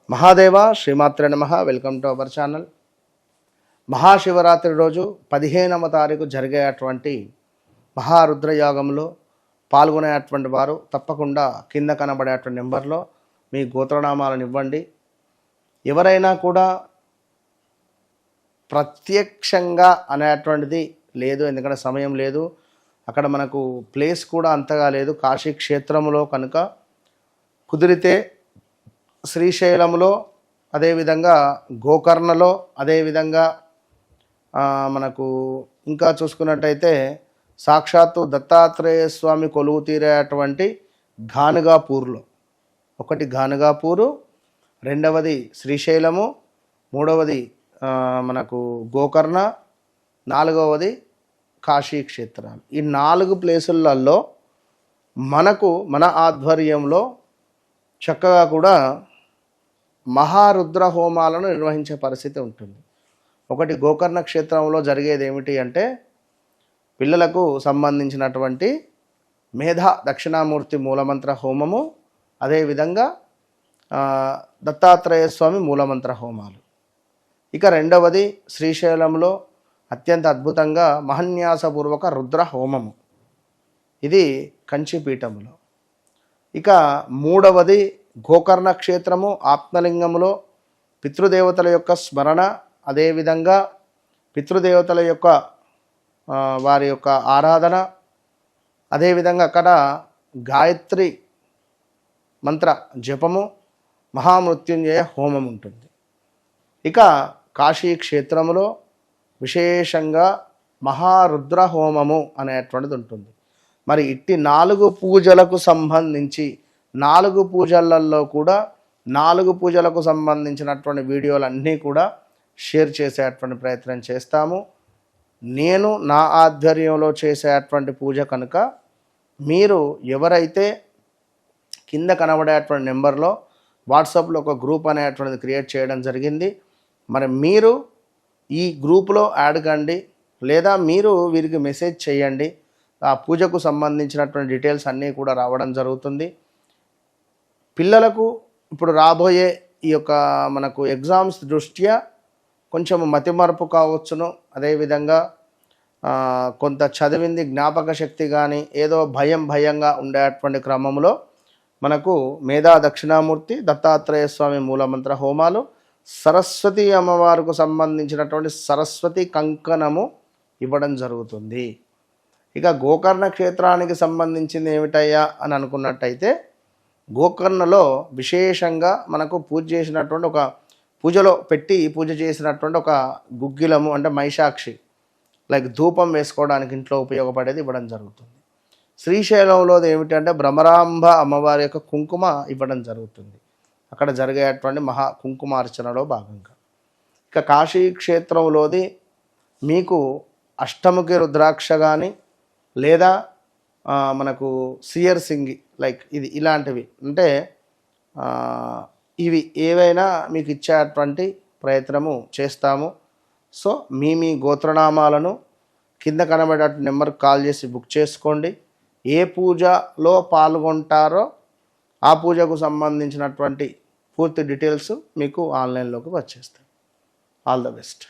మహాదేవ శ్రీమాత్రే నమః. Welcome to our channel. Mahashivratri రోజు 15వ తారీఖు జరిగేటువంటి మహారుద్రయాగంలో పాల్గొనేటువంటి వారు తప్పకుండా కింద కనబడేటువంటి నెంబర్లో మీ గోత్రనామాలను ఇవ్వండి. ఎవరైనా కూడా ప్రత్యక్షంగా అనేటువంటిది లేదు, ఎందుకంటే సమయం లేదు, అక్కడ మనకు ప్లేస్ కూడా అంతగా లేదు. కాశీ క్షేత్రంలో కనుక కుదిరితే శ్రీశైలంలో, అదేవిధంగా గోకర్ణలో, అదేవిధంగా మనకు ఇంకా చూసుకున్నట్టయితే సాక్షాత్తు దత్తాత్రేయ స్వామి కొలువు తీరేటువంటి ఘానుగాపూర్లో, ఒకటి ఘానుగాపూరు, రెండవది శ్రీశైలము, మూడవది మనకు గోకర్ణ, నాలుగవది కాశీ క్షేత్రాలు. ఈ 4 ప్లేసులలో మనకు మన ఆధ్వర్యంలో చక్కగా కూడా మహారుద్ర హోమాలను నిర్వహించే పరిస్థితి ఉంటుంది. ఒకటి గోకర్ణ క్షేత్రంలో జరిగేది ఏమిటి అంటే పిల్లలకు సంబంధించినటువంటి మేధా దక్షిణామూర్తి మూలమంత్ర హోమము, అదేవిధంగా దత్తాత్రేయ స్వామి మూలమంత్ర హోమాలు. ఇక రెండవది శ్రీశైలంలో అత్యంత అద్భుతంగా మహన్యాసపూర్వక రుద్ర హోమము, ఇది కంచిపీఠములో. ఇక మూడవది గోకర్ణ క్షేత్రము ఆత్మలింగములో పితృదేవతల యొక్క స్మరణ, అదేవిధంగా పితృదేవతల యొక్క వారి యొక్క ఆరాధన, అదేవిధంగా అక్కడ గాయత్రి మంత్ర జపము, మహామృత్యుంజయ హోమం ఉంటుంది. ఇక కాశీ క్షేత్రములో విశేషంగా మహారుద్ర హోమము అనేటువంటిది ఉంటుంది. మరి ఇట్టి 4 పూజలకు సంబంధించి 4 పూజలలో కూడా 4 పూజలకు సంబంధించినటువంటి వీడియోలన్నీ కూడా షేర్ చేసేటువంటి ప్రయత్నం చేస్తాము. నేను నా ఆధ్వర్యంలో చేసేటువంటి పూజ కనుక మీరు ఎవరైతే కింద కనబడేటువంటి నెంబర్లో వాట్సాప్లో ఒక గ్రూప్ అనేటువంటిది క్రియేట్ చేయడం జరిగింది. మరి మీరు ఈ గ్రూపులో యాడ్ కండి, లేదా మీరు వీరికి మెసేజ్ చేయండి. ఆ పూజకు సంబంధించినటువంటి డీటెయిల్స్ అన్నీ కూడా రావడం జరుగుతుంది. పిల్లలకు ఇప్పుడు రాబోయే ఈ యొక్క మనకు ఎగ్జామ్స్ దృష్ట్యా కొంచెం మతిమరుపు కావచ్చును, అదేవిధంగా కొంత చదివింది జ్ఞాపక శక్తి కానీ ఏదో భయంగా ఉండేటువంటి క్రమంలో మనకు మేధా దక్షిణామూర్తి దత్తాత్రేయ స్వామి మూలమంత్ర హోమాలు, సరస్వతి అమ్మవారికి సంబంధించినటువంటి సరస్వతి కంకణము ఇవ్వడం జరుగుతుంది. ఇక గోకర్ణ క్షేత్రానికి సంబంధించింది ఏమిటయ్యా అని అనుకున్నట్టయితే గోకర్ణలో విశేషంగా మనకు పూజ చేసినటువంటి ఒక పూజలో పెట్టి పూజ చేసినటువంటి ఒక గుగ్గిలము అంటే మైషాక్షి లైక్ ధూపం వేసుకోవడానికి ఇంట్లో ఉపయోగపడేది ఇవ్వడం జరుగుతుంది. శ్రీశైలంలో ఏమిటంటే భ్రమరాంబ అమ్మవారి యొక్క కుంకుమ ఇవ్వడం జరుగుతుంది. అక్కడ జరిగేటువంటి మహా కుంకుమార్చనలో భాగంగా. ఇక కాశీ క్షేత్రంలోది మీకు అష్టముఖి రుద్రాక్ష కానీ లేదా మనకు సియర్ సింగి లైక్ ఇది ఇలాంటివి అంటే ఇవి ఏవైనా మీకు ఇచ్చేటువంటి ప్రయత్నము చేస్తాము. సో మీ గోత్రనామాలను కింద కనబడే నెంబర్కి కాల్ చేసి బుక్ చేసుకోండి. ఏ పూజలో పాల్గొంటారో ఆ పూజకు సంబంధించినటువంటి పూర్తి డీటెయిల్స్ మీకు ఆన్లైన్లోకి వచ్చేస్తాయి. All the best.